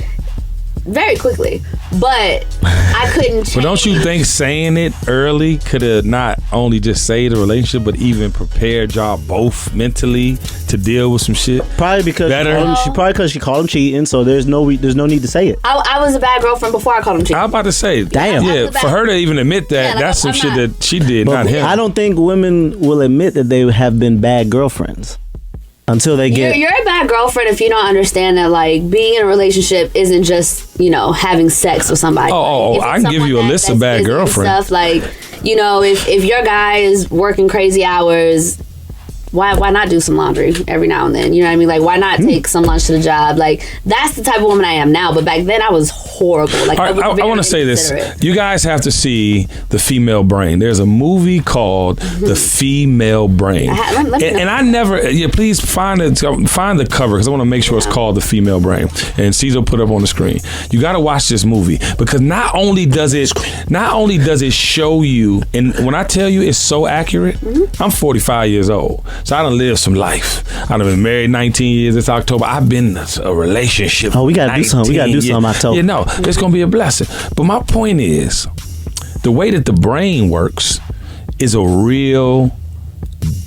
Speaker 2: Very quickly. But I couldn't change.
Speaker 1: But don't you think saying it early could have not only just saved the relationship, but even prepared y'all both mentally to deal with some shit?
Speaker 3: Probably because she called him cheating, so there's no need to say it.
Speaker 2: I was a bad girlfriend before I called him cheating.
Speaker 1: I'm about to say,
Speaker 3: damn.
Speaker 1: Yeah, for her to even admit that, that's some shit that she did, not him.
Speaker 3: I don't think women will admit that they have been bad girlfriends until they get.
Speaker 2: You're a bad girlfriend if you don't understand that, like, being in a relationship isn't just, having sex with somebody.
Speaker 1: I can give you a list of bad girlfriends.
Speaker 2: Stuff like, if your guy is working crazy hours, why not do some laundry every now and then? You know what I mean? Like, why not take some lunch to the job? Like, that's the type of woman I am now. But back then, I was horrible. Like,
Speaker 1: I want to say this. You guys have to see The Female Brain. There's a movie called The Female Brain. And I never... please find the cover, because I want to make sure it's called The Female Brain. And Cesar put it up on the screen. You got to watch this movie, because not only does it show you, and when I tell you it's so accurate, I'm 45 years old. So I done lived some life. I done been married 19 years this October. I've been in a relationship.
Speaker 3: Oh, we gotta do something. We gotta do something October.
Speaker 1: It's gonna be a blessing. But my point is, the way that the brain works is a real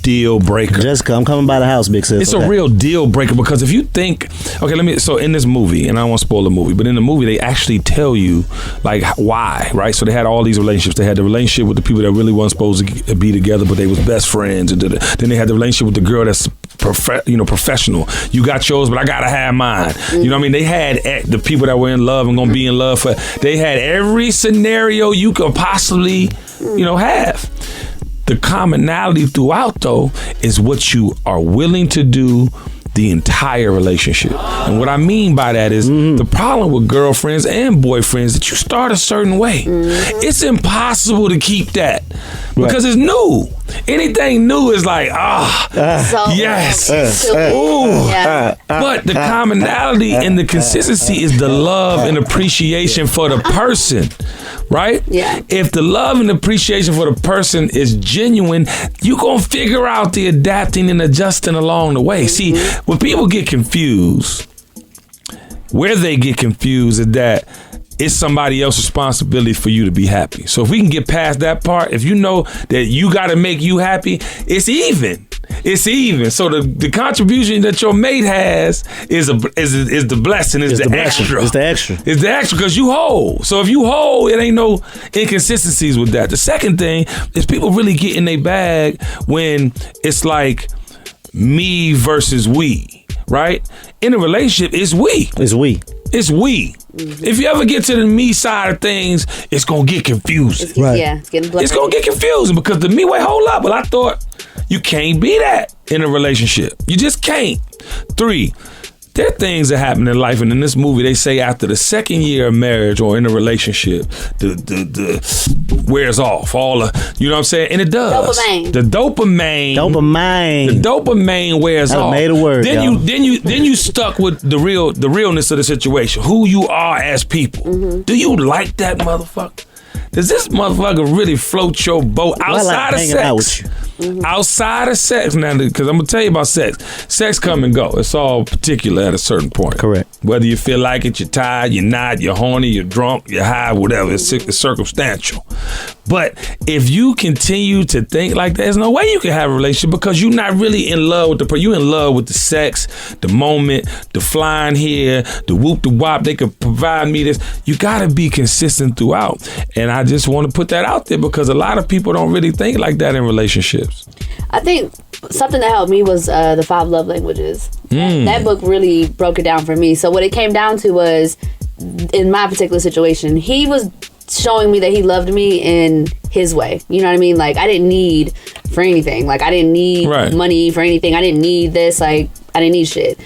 Speaker 1: deal breaker.
Speaker 3: Jessica, I'm coming by the house, big sis.
Speaker 1: It's a real deal breaker, because if you think, so in this movie, and I don't want to spoil the movie, but in the movie they actually tell you like why, right? So they had all these relationships. They had the relationship with the people that really weren't supposed to be together, but they was best friends, and then they had the relationship with the girl that's professional. You got yours, but I gotta have mine. You know what I mean? They had the people that were in love and gonna be in love for. They had every scenario you could possibly, have. The commonality throughout, though, is what you are willing to do the entire relationship. And what I mean by that is the problem with girlfriends and boyfriends that you start a certain way. It's impossible to keep that because it's new. Anything new is like, yes. But the commonality and the consistency is the love and appreciation for the person. Right?
Speaker 2: Yeah.
Speaker 1: If the love and appreciation for the person is genuine, you're going to figure out the adapting and adjusting along the way. See, when people get confused, where they get confused is that it's somebody else's responsibility for you to be happy. So if we can get past that part, if you know that you got to make you happy, it's even. It's even. So the contribution that your mate has is the blessing. Is the extra.
Speaker 3: It's the extra.
Speaker 1: It's the extra because you whole. So if you whole, it ain't no inconsistencies with that. The second thing is people really get in their bag when it's like me versus we, right? In a relationship, it's we.
Speaker 3: It's we.
Speaker 1: It's we. Mm-hmm. If you ever get to the me side of things, it's gonna get confusing.
Speaker 2: Right. Yeah, it's getting blurry.
Speaker 1: It's gonna get confusing because the me, wait, hold up. But I thought you can't be that in a relationship. You just can't. 3, there are things that happen in life, and in this movie, they say after the second year of marriage or in a relationship, the wears off. All the, you know what I'm saying? And it does.
Speaker 2: Dopamine.
Speaker 1: The dopamine wears off.
Speaker 3: Made a word.
Speaker 1: Then you stuck with the realness of the situation. Who you are as people. Mm-hmm. Do you like that motherfucker? Does this motherfucker really float your boat outside of sex?
Speaker 3: Out with you.
Speaker 2: Mm-hmm.
Speaker 1: Outside of sex, now, because I'm gonna tell you about sex. Sex come and go. It's all particular at a certain point.
Speaker 3: Correct.
Speaker 1: Whether you feel like it, you're tired, you're not, you're horny, you're drunk, you're high, whatever. It's circumstantial. But if you continue to think like that, there's no way you can have a relationship because you're not really in love with the person. You're in love with the sex, the moment, the flying here, the whoop, the wop. They could provide me this. You gotta be consistent throughout. And I just want to put that out there because a lot of people don't really think like that in relationships.
Speaker 2: I think something that helped me was the 5 love languages. That book really broke it down for me. So what it came down to was, in my particular situation, he was showing me that he loved me in his way. You know what I mean? Like, I didn't need for anything. Like, I didn't need money for anything. I didn't need this. Like, I didn't need shit.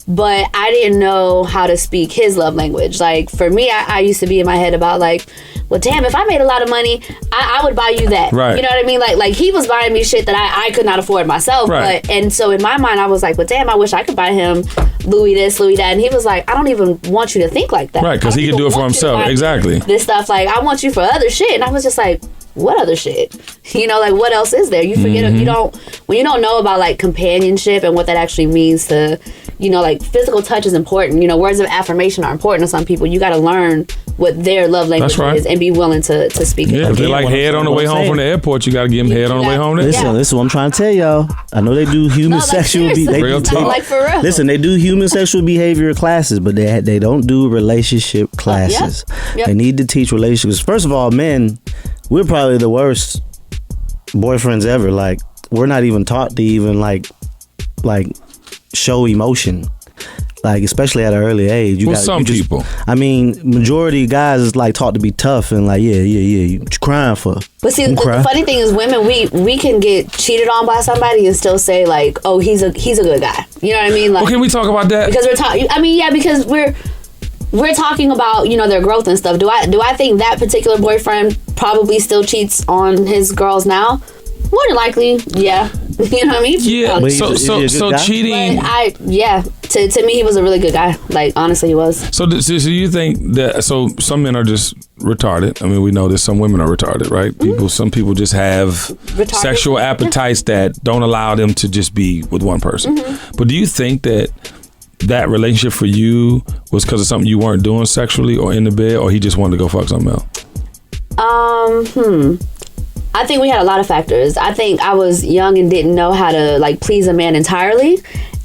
Speaker 2: But I didn't know how to speak his love language. Like, for me, I used to be in my head about, like, well, damn, if I made a lot of money, I would buy you that.
Speaker 1: Right.
Speaker 2: You know what I mean? Like he was buying me shit that I could not afford myself.
Speaker 1: Right.
Speaker 2: And so in my mind, I was like, well, damn, I wish I could buy him Louis this, Louis that. And he was like, I don't even want you to think like that.
Speaker 1: Right, because he can do it for himself. Exactly.
Speaker 2: This stuff, like, I want you for other shit. And I was just like, what other shit? You know, like, what else is there? You forget, when you don't know about, like, companionship and what that actually means to, you know, like, physical touch is important. You know, words of affirmation are important to some people. You got to learn what their love language is and be willing to speak it.
Speaker 1: Yeah, if they like head on the way home from the airport, you got to give them head on the way home.
Speaker 3: Listen, this is what I'm trying to tell y'all. I know they do human sexual behavior.
Speaker 2: Like, for real.
Speaker 3: Listen, they do human sexual behavior classes, but they don't do relationship classes. They need to teach relationships. First of all, men, we're probably the worst boyfriends ever. Like, we're not even taught to even like show emotion. Like, especially at an early age.
Speaker 1: People.
Speaker 3: I mean, majority of guys is like taught to be tough and like, yeah, you crying for.
Speaker 2: But see, the funny thing is, women, we can get cheated on by somebody and still say, like, oh, he's a good guy. You know what I mean? Like,
Speaker 1: well, can we talk about that?
Speaker 2: Because we're talking. I mean, yeah, because we're talking about, you know, their growth and stuff. Do I think that particular boyfriend probably still cheats on his girls now? More than likely, yeah. You know what I mean?
Speaker 1: Yeah. So cheating.
Speaker 2: To me, he was a really good guy. Like, honestly, he was.
Speaker 1: So you think that? So some men are just retarded. I mean, we know that some women are retarded, right?
Speaker 2: Mm-hmm.
Speaker 1: Some people just have sexual appetites that don't allow them to just be with one person. Mm-hmm. But do you think that relationship for you was because of something you weren't doing sexually or in the bed, or he just wanted to go fuck something else?
Speaker 2: I think we had a lot of factors. I think I was young and didn't know how to, like, please a man entirely.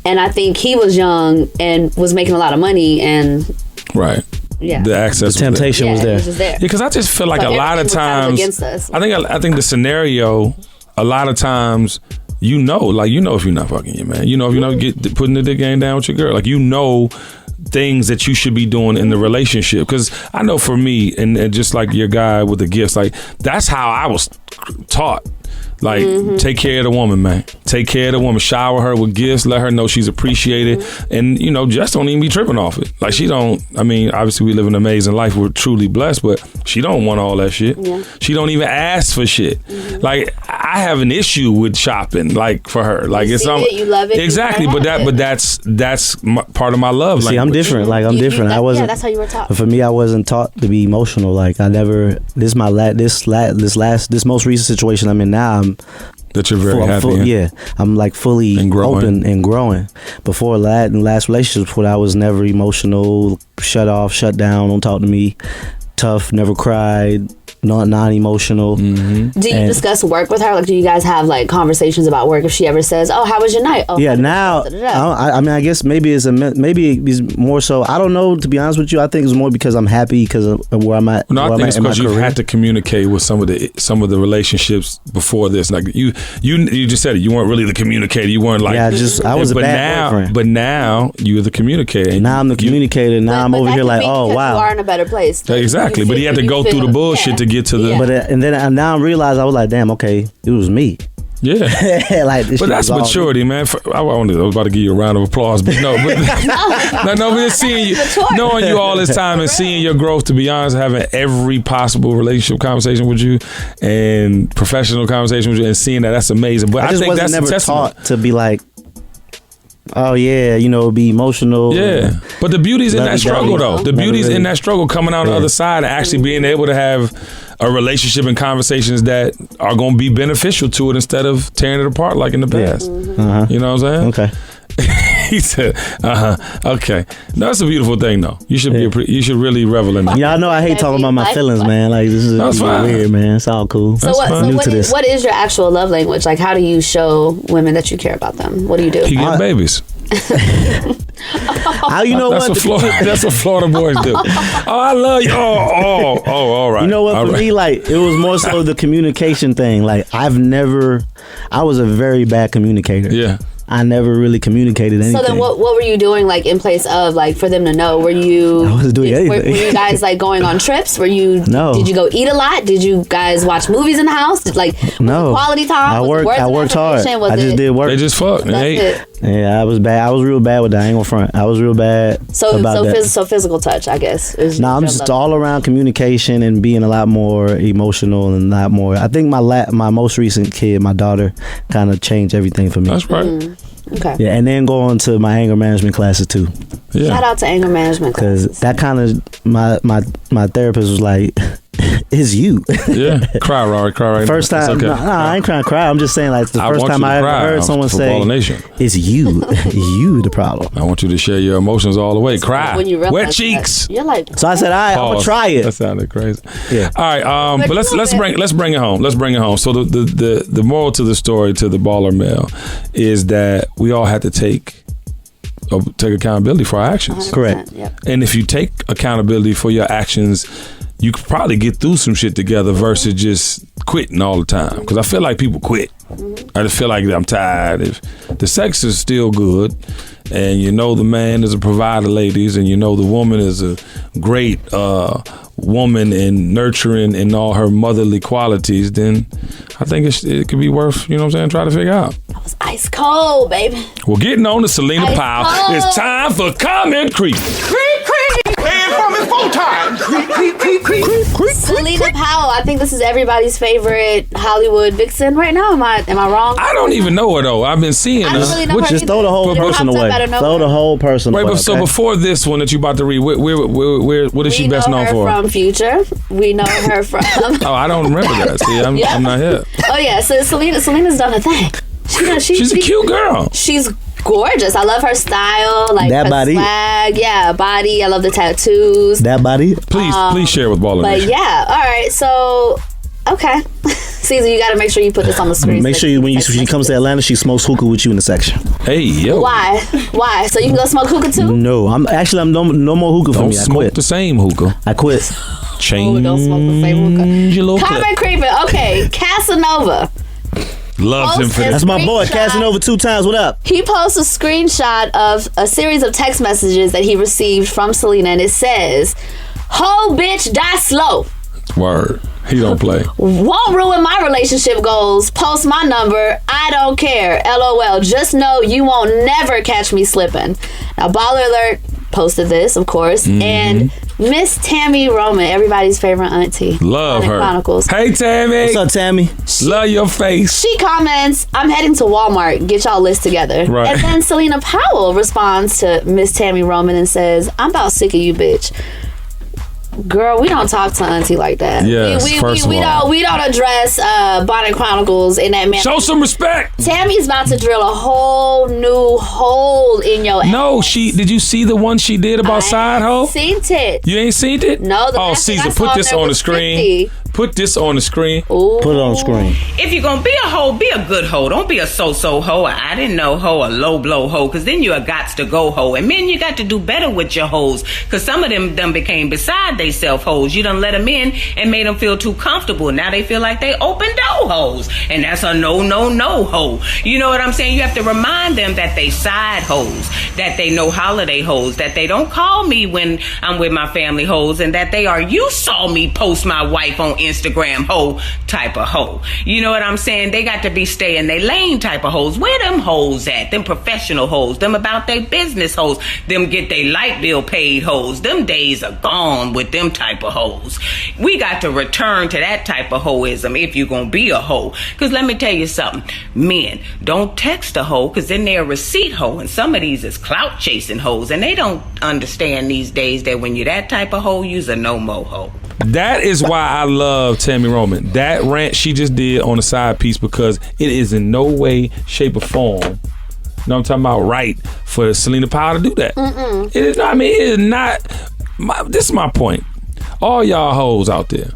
Speaker 2: And I think he was young and was making a lot of money and...
Speaker 1: Right.
Speaker 2: Yeah.
Speaker 1: The access,
Speaker 3: the temptation was there.
Speaker 2: Yeah,
Speaker 1: because I just feel like a lot of times...
Speaker 2: against us.
Speaker 1: I think the scenario, a lot of times... You know if you're not fucking your man. You know if you're not putting the dick game down with your girl. Like, you know things that you should be doing in the relationship. Because I know for me, and just like your guy with the gifts, like, that's how I was taught. Like, take care of the woman, man. Take care of the woman. Shower her with gifts. Let her know she's appreciated. And, you know, just don't even be tripping off it. Like, she don't, I mean, obviously we live an amazing life. We're truly blessed, but she don't want all that shit. Yeah. She don't even ask for shit. Like, I have an issue with shopping, like, for her. Like,
Speaker 2: you you love it.
Speaker 1: Exactly. But that's part of my love.
Speaker 3: See, I'm different. Like, I'm different. I wasn't.
Speaker 2: Yeah, that's how you were taught.
Speaker 3: For me, I wasn't taught to be emotional. Like, I never. This most recent situation I'm in now.
Speaker 1: That you're very happy in.
Speaker 3: Yeah, I'm like fully open and growing. Before that, in last relationships, I was never emotional, shut off, shut down, don't talk to me, tough, never cried, non-emotional.
Speaker 2: Do you discuss work with her? Like, do you guys have like conversations about work? If she ever says, "Oh, how was your night?" Oh,
Speaker 3: yeah. Now, I mean, I guess maybe it's more so. I don't know. To be honest with you, I think it's more because I'm happy because of where I'm at.
Speaker 1: No, I think it's because you've had to communicate with some of the relationships before this. Like you just said it. You weren't really the communicator. You weren't like
Speaker 3: I was a bad boyfriend.
Speaker 1: But now you're the communicator.
Speaker 3: Now I'm the communicator. Now I'm over here like, oh wow,
Speaker 2: you are in a better place.
Speaker 1: Exactly, but he had to go through the bullshit to get to the.
Speaker 3: But and then now I realized I was like, damn, okay, it was me.
Speaker 1: Yeah,
Speaker 3: like this.
Speaker 1: But that's maturity, man. I was about to give you a round of applause, but no, but but seeing you, knowing you all this time and seeing your growth. To be honest, having every possible relationship conversation with you and professional conversation with you, and seeing that's amazing. But I think that's never
Speaker 3: taught to be like, oh yeah, be emotional.
Speaker 1: Yeah, but the beauty's in that struggle, though. The beauty's in that struggle, coming out on the other side and actually being able to have a relationship and conversations that are going to be beneficial to it instead of tearing it apart like in the past. You know what I'm saying?
Speaker 3: Okay.
Speaker 1: He said, okay. No, that's a beautiful thing, though. You should you should really revel in that.
Speaker 3: Yeah, I know. I hate talking about my feelings, man. Like this is weird, man. It's all cool.
Speaker 2: So what is your actual love language? Like, how do you show women that you care about them? What do you do?
Speaker 1: He get babies. That's what Florida boys do. Oh, I love you. Oh, all right.
Speaker 3: You know what? For me, like it was more so the communication thing. Like I was a very bad communicator.
Speaker 1: Yeah.
Speaker 3: I never really communicated anything.
Speaker 2: So then what were you doing like in place of like for them to know? Were you
Speaker 3: I wasn't doing anything.
Speaker 2: Were you guys like going on trips?
Speaker 3: No.
Speaker 2: Did you go eat a lot? Did you guys watch movies in the house?
Speaker 3: No.
Speaker 2: Quality time?
Speaker 3: I worked hard. I just did work.
Speaker 1: They just fucked.
Speaker 3: Yeah, I was bad. I was real bad with that. I ain't gonna front. I was real bad.
Speaker 2: So physical touch, I guess.
Speaker 3: I'm just all around communication and being a lot more emotional and a lot more. I think my most recent kid, my daughter, kind of changed everything for me.
Speaker 1: That's right.
Speaker 2: Okay.
Speaker 3: Yeah, and then going to my anger management classes too.
Speaker 1: Yeah.
Speaker 2: Shout out to anger management classes.
Speaker 3: Because that kind of my therapist was like, it's you.
Speaker 1: Yeah, cry, Rory, cry right
Speaker 3: first
Speaker 1: now.
Speaker 3: Time,
Speaker 1: okay.
Speaker 3: no, I ain't trying to cry. I'm just saying, like, the first time I ever heard someone say, it's you, you the problem.
Speaker 1: I want you to share your emotions all the way. Cry,
Speaker 2: when you
Speaker 1: wet cheeks.
Speaker 2: You're like,
Speaker 3: so I said, all right, I'm gonna try it.
Speaker 1: That sounded crazy.
Speaker 3: Yeah.
Speaker 1: All right, but let's bring it home. Let's bring it home. So the moral to the story to the baller male is that we all have to take accountability for our actions.
Speaker 2: 100%,
Speaker 3: correct.
Speaker 2: Yep.
Speaker 1: And if you take accountability for your actions, you could probably get through some shit together versus just quitting all the time. Because I feel like people quit. I just feel like I'm tired. If the sex is still good, and the man is a provider, ladies, and the woman is a great woman and nurturing in all her motherly qualities, then I think it could be worth, try to figure out.
Speaker 2: I was ice cold, baby.
Speaker 1: Well, getting on to Selena Powell. It's time for Comment Creep.
Speaker 4: Creep, creep. Paying from his full time. Creep, creep, creep, creep.
Speaker 2: Selena Powell. I think this is everybody's favorite Hollywood vixen right now. Am I wrong?
Speaker 1: I don't even know her though. I've been seeing her.
Speaker 3: Just throw the whole person away. Throw the whole person away.
Speaker 1: Right, so before this one that you about to read, what is she best known for?
Speaker 2: From Future. We know her from.
Speaker 1: Oh, I don't remember that. See, I'm not here.
Speaker 2: Oh yeah, so Selena's done a thing.
Speaker 1: She's a cute girl.
Speaker 2: She's gorgeous. I love her style, like
Speaker 3: that
Speaker 2: her
Speaker 3: body.
Speaker 2: swag. Yeah, body. I love the tattoos.
Speaker 3: That body.
Speaker 1: Please share with Baller
Speaker 2: But
Speaker 1: Nation.
Speaker 2: yeah, all right. So okay, Caesar, you got to make sure you put this on the screen.
Speaker 3: Make sure when she comes to Atlanta, she smokes hookah with you in the section.
Speaker 1: Hey yo.
Speaker 2: Why? So you can go smoke hookah too?
Speaker 3: No, I'm no more hookah for me. I
Speaker 1: smoke
Speaker 3: quit.
Speaker 1: The same hookah.
Speaker 3: I quit.
Speaker 1: Change
Speaker 2: don't smoke the same hookah. Comment creeping. Okay, Casanova.
Speaker 1: Loves him for that.
Speaker 3: That's my boy, Casanova 2 times. What up?
Speaker 2: He posts a screenshot of a series of text messages that he received from Selena, and it says, "Ho bitch, die slow."
Speaker 1: Word. He don't play.
Speaker 2: Won't ruin my relationship goals. Post my number. I don't care. LOL. Just know you won't never catch me slipping. Now, Baller Alert posted this, of course, and Miss Tammy Roman, everybody's favorite auntie.
Speaker 1: Love her.
Speaker 2: Chronicles.
Speaker 1: Hey, Tammy.
Speaker 3: What's up, Tammy?
Speaker 1: Love your face.
Speaker 2: She comments, "I'm heading to Walmart. Get y'all list together."
Speaker 1: Right.
Speaker 2: And then Selena Powell responds to Miss Tammy Roman and says, "I'm about sick of you, bitch." Girl, we don't talk to auntie like that.
Speaker 1: Yes,
Speaker 2: we don't address Bonnet Chronicles in that manner.
Speaker 1: Show some respect.
Speaker 2: Tammy's about to drill a whole new hole in your ass.
Speaker 1: No, did you see the one she did about side hoe?
Speaker 2: Seen it.
Speaker 1: You ain't seen it?
Speaker 2: No.
Speaker 1: Caesar, put this on the screen.
Speaker 2: 50.
Speaker 1: Put this on the screen.
Speaker 2: Ooh.
Speaker 3: Put it on the screen.
Speaker 7: If you're gonna be a hoe, be a good hoe. Don't be a so-so hoe. I didn't know hoe, a low-blow hoe, because then you a gots to go hoe. And men, you got to do better with your hoes, because some of them done became beside they self hoes. You done let them in and made them feel too comfortable. Now they feel like they open door hoes, and that's a no hoe. You know what I'm saying? You have to remind them that they side hoes, that they know holiday hoes, that they don't call me when I'm with my family hoes, and that they are you saw me post my wife on Instagram hoe type of hoe. You know what I'm saying? They got to be stay in their lane type of hoes. Where them hoes at? Them professional hoes. Them about their business hoes. Them get their light bill paid hoes. Them days are gone with them type of hoes. We got to return to that type of hoism if you're going to be a hoe. Because let me tell you something. Men, don't text a hoe, because then they're a receipt hoe. And some of these is clout chasing hoes. And they don't understand these days that when you're that type of hoe, you's a no-mo hoe.
Speaker 1: That is why I love Tammy Roman. That rant she just did on the side piece, because it is in no way, shape, or form, you know what I'm talking about, right for Selena Powell to do that. It is not, I mean, it is not. This is my point. All y'all hoes out there.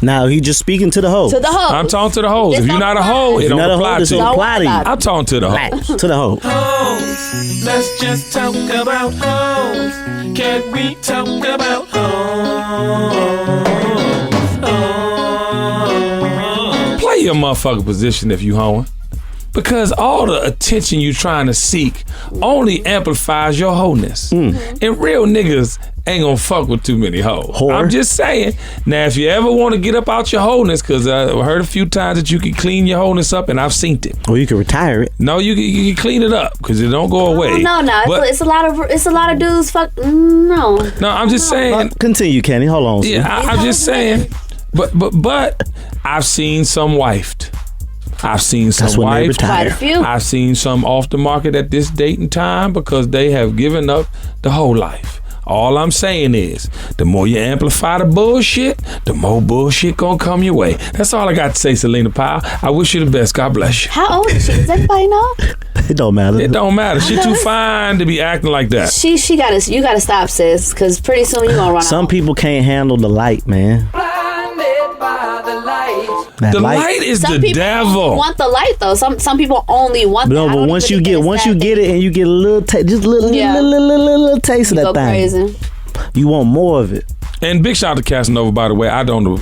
Speaker 3: Now he just speaking to the hoes.
Speaker 2: To the hoes.
Speaker 1: I'm talking to the hoes. If you're not a hoe, it don't apply to you. I'm talking to the hoes.
Speaker 3: To the hoes.
Speaker 4: Hoes. Let's just talk about hoes. Can we talk about hoes?
Speaker 1: Play your motherfucking position if you hoeing. Because all the attention you trying to seek only amplifies your wholeness. And real niggas ain't gonna fuck with too many hoes. I'm just saying. Now, if you ever want to get up out your wholeness, because I heard a few times that you can clean your wholeness up, and I've seen it.
Speaker 3: Or you can retire it.
Speaker 1: No, you can clean it up, because it don't go away.
Speaker 2: No. It's a lot of dudes. Fuck no.
Speaker 1: No, I'm just saying.
Speaker 3: Continue, Kenny. Hold on.
Speaker 1: Yeah, I'm just saying. But I've seen some wifed. I've seen some wives.
Speaker 2: Quite a few.
Speaker 1: I've seen some off the market at this date and time because they have given up the whole life. All I'm saying is, the more you amplify the bullshit, the more bullshit gonna come your way. That's all I got to say, Selena Powell. I wish you the best. God bless you.
Speaker 2: How old is she? Does anybody know?
Speaker 3: It don't matter.
Speaker 1: It don't matter. She too fine to be acting like that.
Speaker 2: You gotta stop, sis, because pretty soon you gonna run out.
Speaker 3: Some people can't handle the light, man.
Speaker 1: The light is the devil.
Speaker 2: Want the light though. Some people only want.
Speaker 3: No, but once you get it and you get a little just little taste of that thing, crazy. You want more of it.
Speaker 1: And big shout out to Casanova, by the way. I don't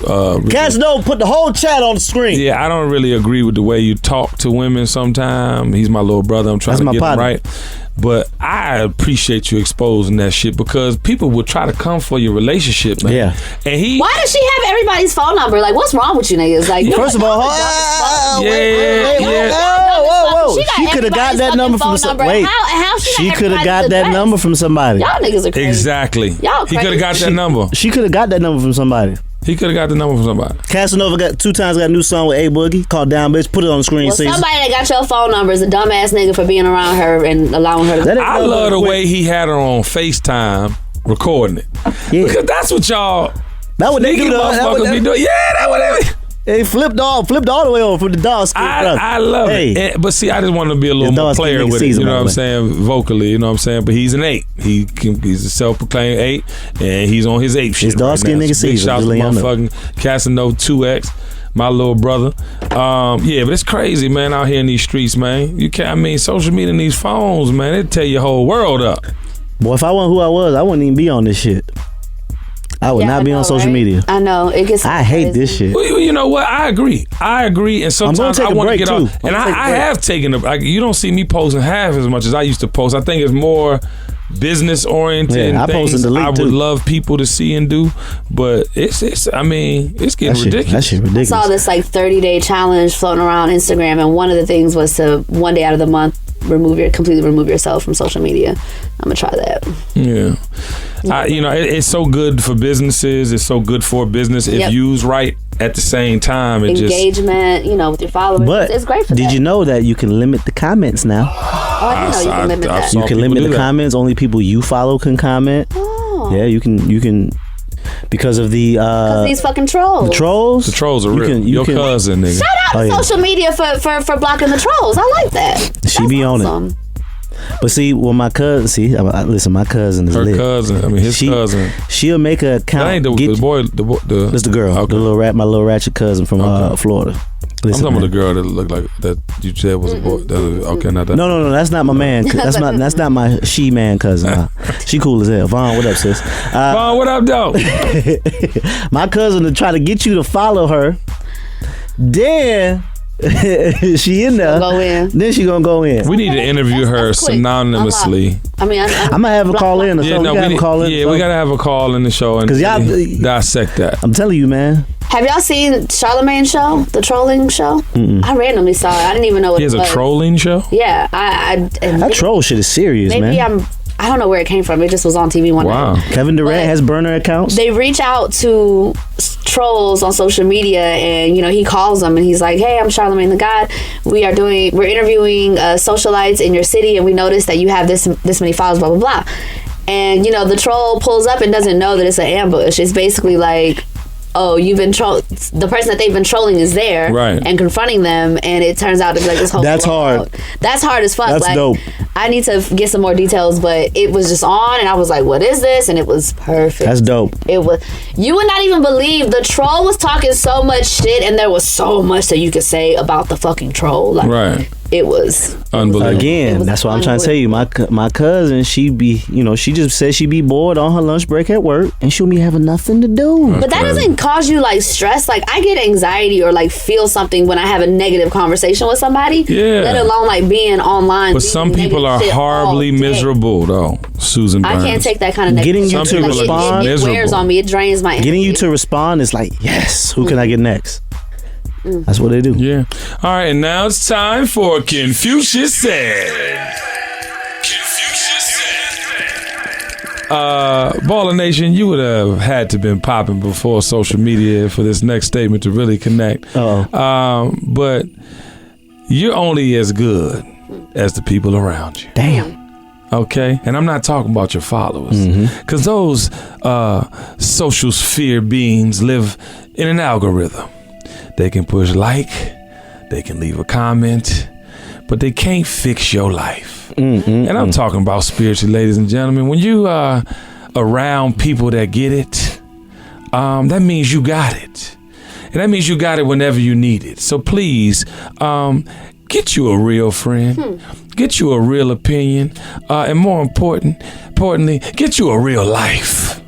Speaker 3: Casanova put the whole chat on the screen.
Speaker 1: Yeah, I don't really agree with the way you talk to women sometimes. He's my little brother. I'm trying to get him right. But I appreciate you exposing that shit, because people will try to come for your relationship, man.
Speaker 3: Yeah.
Speaker 1: And
Speaker 2: why does she have everybody's phone number? Like, what's wrong with you niggas? Like,
Speaker 3: first of all, whoa. She could have got that number from somebody.
Speaker 2: How
Speaker 3: she could have got that number from somebody.
Speaker 2: Y'all niggas are crazy.
Speaker 1: Exactly.
Speaker 2: Y'all crazy.
Speaker 1: He could have got that number.
Speaker 3: She could have got that number from somebody.
Speaker 1: He could have got the number from somebody.
Speaker 3: Casanova got 2 times got a new song with A Boogie called Down Bitch. Put it on the screen.
Speaker 2: Well, somebody that got your phone number is a dumbass nigga for being around her and allowing her to.
Speaker 1: I love the way he had her on FaceTime recording it. Yeah. Because that's what y'all.
Speaker 3: That what they do.
Speaker 1: Motherfuckers be doing. Yeah, that what they.
Speaker 3: They flipped all the way over from the dog skin.
Speaker 1: I love it. But see, I just want to be a little more player with it. You know what I'm saying? Vocally, you know what I'm saying? But he's an 8. He's a self-proclaimed 8, and he's on his 8 shit.
Speaker 3: His dog skin nigga season.
Speaker 1: Big shout out to motherfucking Casanova 2X, my little brother. Yeah, but it's crazy, man, out here in these streets, man. You can't. I mean, social media and these phones, man, they tear your whole world up.
Speaker 3: Boy, if I wasn't who I was, I wouldn't even be on this shit. I would not be on social media.
Speaker 2: I know. It gets.
Speaker 3: I hate this shit.
Speaker 1: Well, you know what? I agree. And sometimes I want to get off. And I have taken a break. You don't see me posting half as much as I used to post. I think it's more business oriented.
Speaker 3: I post and delete
Speaker 1: I would love people to see and do, but it's getting ridiculous.
Speaker 3: That shit ridiculous.
Speaker 2: I saw this 30-day challenge floating around Instagram, and one of the things was to 1 day out of the month completely remove yourself from social media. I'm gonna try that.
Speaker 1: Yeah. It's so good for businesses. It's so good for business if used right. At the same time,
Speaker 2: engagement, with your followers. But it's great for that.
Speaker 3: Did you know that you can limit the comments now?
Speaker 2: Oh, I didn't know you can limit that.
Speaker 3: You can limit the comments. Only people you follow can comment.
Speaker 2: Oh.
Speaker 3: Yeah, you can. Because of the
Speaker 2: these fucking trolls.
Speaker 3: The
Speaker 1: trolls are real. Your cousin, nigga.
Speaker 2: Shout out to social media for blocking the trolls. I like that.
Speaker 3: She be on it. But see, well, my cousin. Listen, my cousin is lit.
Speaker 1: Her cousin. I mean, his cousin.
Speaker 3: She'll make an account.
Speaker 1: That ain't the boy.
Speaker 3: That's the girl.
Speaker 1: Okay.
Speaker 3: My little ratchet cousin from Florida. Listen,
Speaker 1: I'm talking about the girl that looked like that you said was a boy. Okay, not that.
Speaker 3: No, that's not my man. That's not my she-man cousin. She cool as hell. Vaughn, what up, sis?
Speaker 1: Vaughn, what up, though?
Speaker 3: My cousin to try to get you to follow her. Then she in there.
Speaker 2: Go in.
Speaker 3: Then she gonna go in.
Speaker 1: We need to interview her synonymously.
Speaker 2: I mean, I'm
Speaker 3: gonna have a call in.
Speaker 1: We gotta have a call in the show and dissect that.
Speaker 3: I'm telling you, man.
Speaker 2: Have y'all seen Charlamagne's show, the trolling show? I randomly saw it. I didn't even know what it was.
Speaker 1: He has a trolling show?
Speaker 2: Yeah,
Speaker 3: that troll shit is serious, man.
Speaker 2: I don't know where it came from. It just was on TV one night.
Speaker 3: Kevin Durant has burner accounts.
Speaker 2: They reach out to trolls on social media, and he calls them and he's like, "Hey, I'm Charlamagne the God. We're interviewing socialites in your city, and we noticed that you have this many followers, blah blah blah." And the troll pulls up and doesn't know that it's an ambush. It's basically like, oh, you've been the person that they've been trolling is there,
Speaker 1: right,
Speaker 2: and confronting them, and it turns out to be like this whole.
Speaker 3: That's hard.
Speaker 2: That's hard as fuck.
Speaker 3: That's dope.
Speaker 2: I need to get some more details, but it was just on, and I was like, "What is this?" And it was perfect.
Speaker 3: That's dope.
Speaker 2: It was. You would not even believe the troll was talking so much shit, and there was so much that you could say about the fucking troll. Like,
Speaker 1: right.
Speaker 2: It was
Speaker 1: unbelievable.
Speaker 3: Again, that's what I'm trying to tell you. My cousin, she just says she be bored on her lunch break at work, and she'll be having nothing to do.
Speaker 2: But that doesn't cause you like stress. Like, I get anxiety or like feel something when I have a negative conversation with somebody.
Speaker 1: Yeah.
Speaker 2: Let alone like being online.
Speaker 1: But some people are horribly miserable, though. Susan Burns.
Speaker 2: I can't take that kind of negativity.
Speaker 3: Getting you to respond,
Speaker 2: it wears on me. It drains my energy.
Speaker 3: Getting you to respond is like, yes. Who can I get next? That's what they do.
Speaker 1: Yeah. All right, and now it's time for Confucius Said. Baller Nation, you would have had to been popping before social media for this next statement to really connect. But you're only as good as the people around you.
Speaker 3: Damn.
Speaker 1: Okay? And I'm not talking about your followers. Because those social sphere beings live in an algorithm. They can push like, they can leave a comment, but they can't fix your life. And I'm talking about spiritually, ladies and gentlemen. When you are around people that get it, that means you got it. And that means you got it whenever you need it. So please, get you a real friend, get you a real opinion, and more importantly, get you a real life.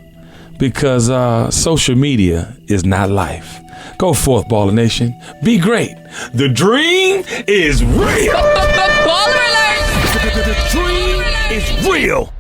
Speaker 1: Because social media is not life. Go forth, Baller Nation. Be great. The dream is real.
Speaker 6: Baller alert!
Speaker 1: The dream is real.